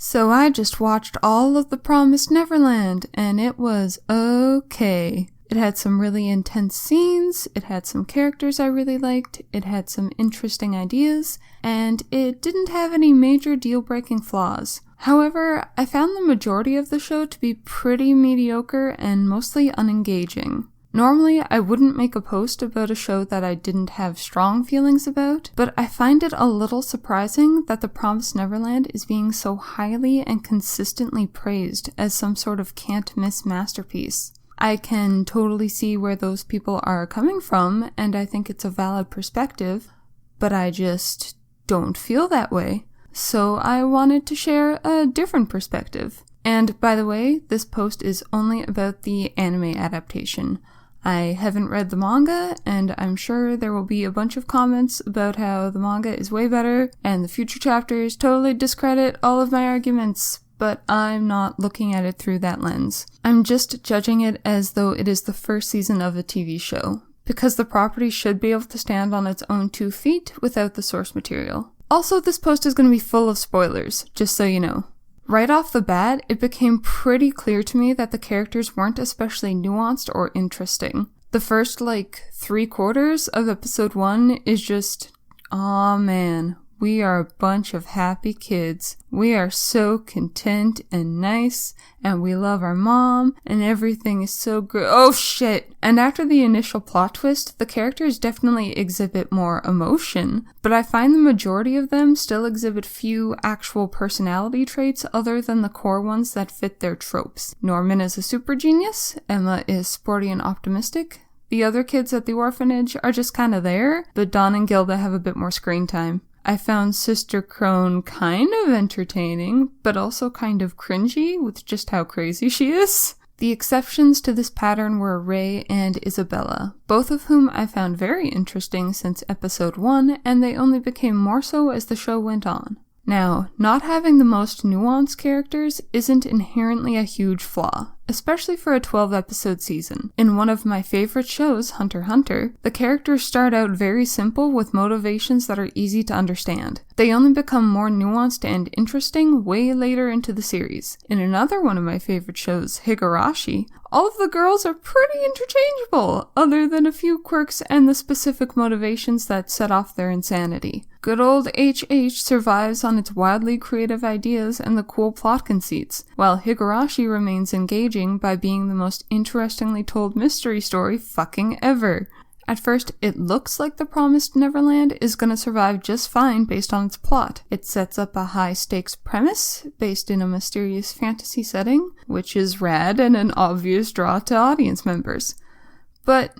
So I just watched all of The Promised Neverland, and it was okay. It had some really intense scenes, it had some characters I really liked, it had some interesting ideas, and it didn't have any major deal-breaking flaws. However, I found the majority of the show to be pretty mediocre and mostly unengaging. Normally, I wouldn't make a post about a show that I didn't have strong feelings about, but I find it a little surprising that The Promised Neverland is being so highly and consistently praised as some sort of can't-miss masterpiece. I can totally see where those people are coming from, and I think it's a valid perspective, but I just don't feel that way. So I wanted to share a different perspective. And by the way, this post is only about the anime adaptation. I haven't read the manga, and I'm sure there will be a bunch of comments about how the manga is way better, and the future chapters totally discredit all of my arguments, but I'm not looking at it through that lens. I'm just judging it as though it is the first season of a TV show, because the property should be able to stand on its own 2 feet without the source material. Also, this post is going to be full of spoilers, just so you know. Right off the bat, it became pretty clear to me that the characters weren't especially nuanced or interesting. The first, 3/4 of episode 1 is just, aw man, we are a bunch of happy kids. We are so content and nice, and we love our mom, and everything is so good. Oh shit! And after the initial plot twist, the characters definitely exhibit more emotion, but I find the majority of them still exhibit few actual personality traits other than the core ones that fit their tropes. Norman is a super genius, Emma is sporty and optimistic. The other kids at the orphanage are just kinda there, but Dawn and Gilda have a bit more screen time. I found Sister Crone kind of entertaining, but also kind of cringy with just how crazy she is. The exceptions to this pattern were Ray and Isabella, both of whom I found very interesting since episode 1, and they only became more so as the show went on. Now, not having the most nuanced characters isn't inherently a huge flaw, especially for a 12-episode season. In one of my favorite shows, Hunter x Hunter, the characters start out very simple with motivations that are easy to understand. They only become more nuanced and interesting way later into the series. In another one of my favorite shows, Higurashi, all of the girls are pretty interchangeable, other than a few quirks and the specific motivations that set off their insanity. Good old HH survives on its wildly creative ideas and the cool plot conceits, while Higurashi remains engaging by being the most interestingly told mystery story fucking ever. At first, it looks like The Promised Neverland is gonna survive just fine based on its plot. It sets up a high-stakes premise based in a mysterious fantasy setting, which is rad and an obvious draw to audience members. But,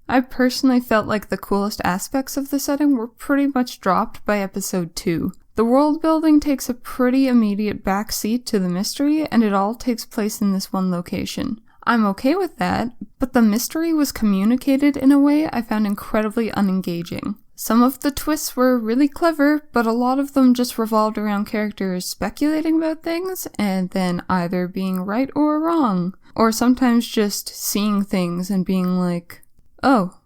I personally felt like the coolest aspects of the setting were pretty much dropped by episode 2. The world building takes a pretty immediate backseat to the mystery, and it all takes place in this one location. I'm okay with that, but the mystery was communicated in a way I found incredibly unengaging. Some of the twists were really clever, but a lot of them just revolved around characters speculating about things and then either being right or wrong, or sometimes just seeing things and being like, oh,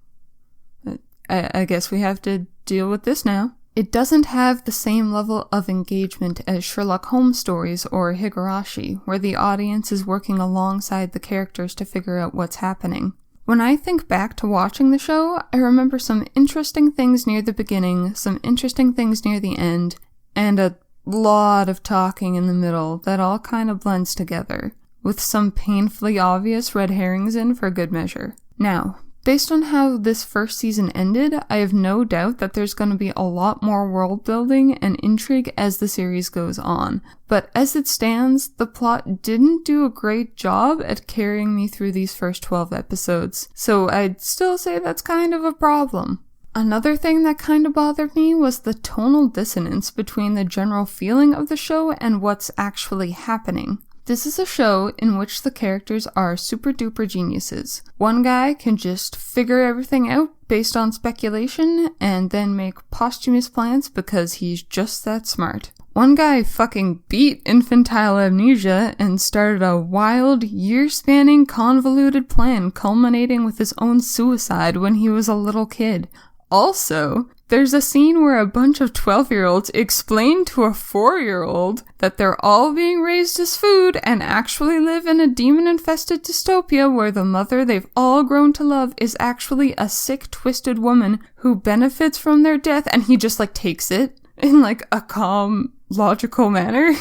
I guess we have to deal with this now. It doesn't have the same level of engagement as Sherlock Holmes stories or Higurashi, where the audience is working alongside the characters to figure out what's happening. When I think back to watching the show, I remember some interesting things near the beginning, some interesting things near the end, and a lot of talking in the middle that all kind of blends together, with some painfully obvious red herrings in for good measure. Now, based on how this first season ended, I have no doubt that there's going to be a lot more world building and intrigue as the series goes on. But as it stands, the plot didn't do a great job at carrying me through these first 12 episodes, so I'd still say that's kind of a problem. Another thing that kind of bothered me was the tonal dissonance between the general feeling of the show and what's actually happening. This is a show in which the characters are super duper geniuses. One guy can just figure everything out based on speculation and then make posthumous plans because he's just that smart. One guy fucking beat infantile amnesia and started a wild, year-spanning, convoluted plan culminating with his own suicide when he was a little kid. Also, there's a scene where a bunch of 12-year-olds explain to a 4-year-old that they're all being raised as food and actually live in a demon-infested dystopia where the mother they've all grown to love is actually a sick, twisted woman who benefits from their death, and he just, takes it in, a calm, logical manner.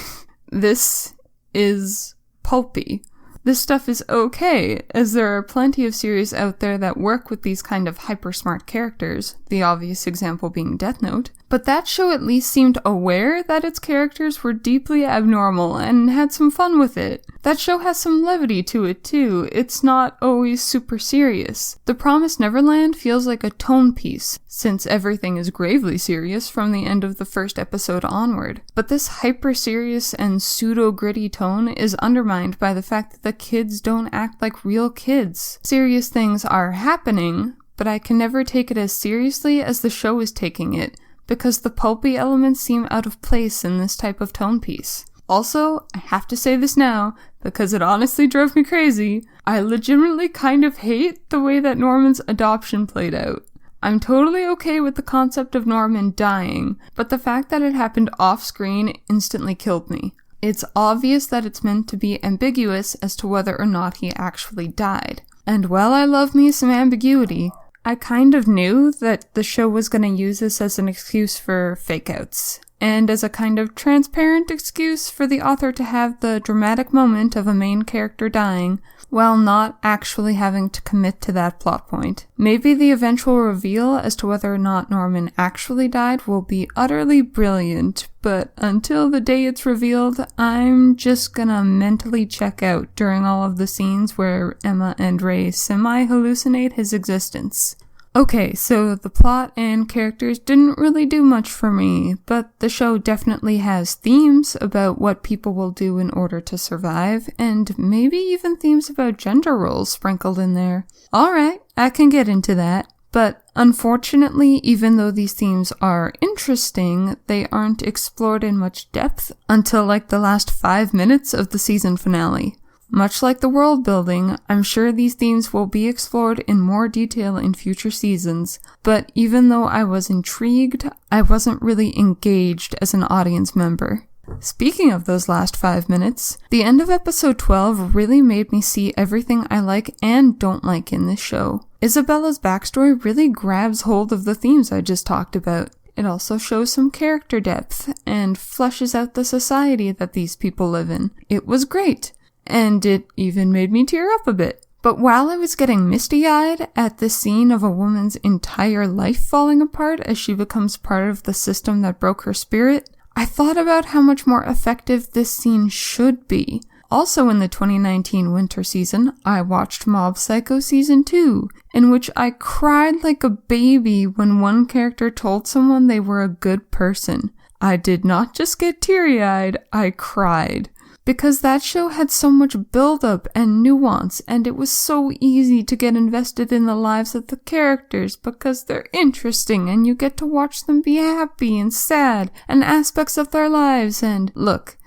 This is pulpy. This stuff is okay, as there are plenty of series out there that work with these kind of hyper-smart characters, the obvious example being Death Note, but that show at least seemed aware that its characters were deeply abnormal and had some fun with it. That show has some levity to it too, it's not always super serious. The Promised Neverland feels like a tone piece, since everything is gravely serious from the end of the first episode onward. But this hyper-serious and pseudo-gritty tone is undermined by the fact that the kids don't act like real kids. Serious things are happening, but I can never take it as seriously as the show is taking it, because the pulpy elements seem out of place in this type of tone piece. Also, I have to say this now, because it honestly drove me crazy, I legitimately kind of hate the way that Norman's adoption played out. I'm totally okay with the concept of Norman dying, but the fact that it happened off-screen instantly killed me. It's obvious that it's meant to be ambiguous as to whether or not he actually died. And while I love me some ambiguity, I kind of knew that the show was going to use this as an excuse for fake-outs, and as a kind of transparent excuse for the author to have the dramatic moment of a main character dying, while not actually having to commit to that plot point. Maybe the eventual reveal as to whether or not Norman actually died will be utterly brilliant, but until the day it's revealed, I'm just gonna mentally check out during all of the scenes where Emma and Ray semi-hallucinate his existence. Okay, so the plot and characters didn't really do much for me, but the show definitely has themes about what people will do in order to survive, and maybe even themes about gender roles sprinkled in there. Alright, I can get into that, but unfortunately, even though these themes are interesting, they aren't explored in much depth until the last 5 minutes of the season finale. Much like the world building, I'm sure these themes will be explored in more detail in future seasons, but even though I was intrigued, I wasn't really engaged as an audience member. Speaking of those last 5 minutes, the end of episode 12 really made me see everything I like and don't like in this show. Isabella's backstory really grabs hold of the themes I just talked about. It also shows some character depth and fleshes out the society that these people live in. It was great. And it even made me tear up a bit. But while I was getting misty-eyed at the scene of a woman's entire life falling apart as she becomes part of the system that broke her spirit, I thought about how much more effective this scene should be. Also in the 2019 winter season, I watched Mob Psycho Season 2, in which I cried like a baby when one character told someone they were a good person. I did not just get teary-eyed, I cried. Because that show had so much build-up and nuance, and it was so easy to get invested in the lives of the characters because they're interesting and you get to watch them be happy and sad and aspects of their lives. And look,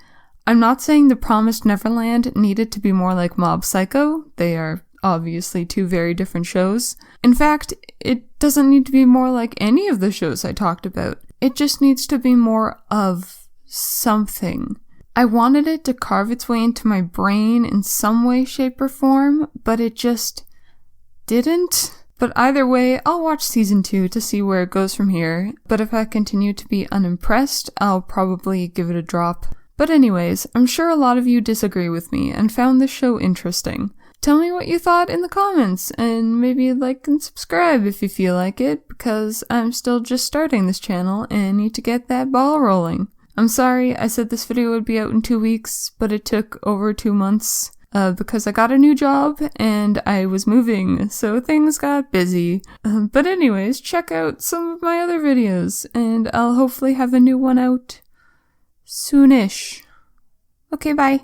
I'm not saying The Promised Neverland needed to be more like Mob Psycho. They are obviously two very different shows. In fact, it doesn't need to be more like any of the shows I talked about. It just needs to be more of something. I wanted it to carve its way into my brain in some way, shape, or form, but it just didn't. But either way, I'll watch season 2 to see where it goes from here, but if I continue to be unimpressed, I'll probably give it a drop. But anyways, I'm sure a lot of you disagree with me and found this show interesting. Tell me what you thought in the comments, and maybe like and subscribe if you feel like it, because I'm still just starting this channel and need to get that ball rolling. I'm sorry, I said this video would be out in 2 weeks, but it took over 2 months because I got a new job and I was moving, so things got busy. But anyways, check out some of my other videos, and I'll hopefully have a new one out soonish. Okay, bye.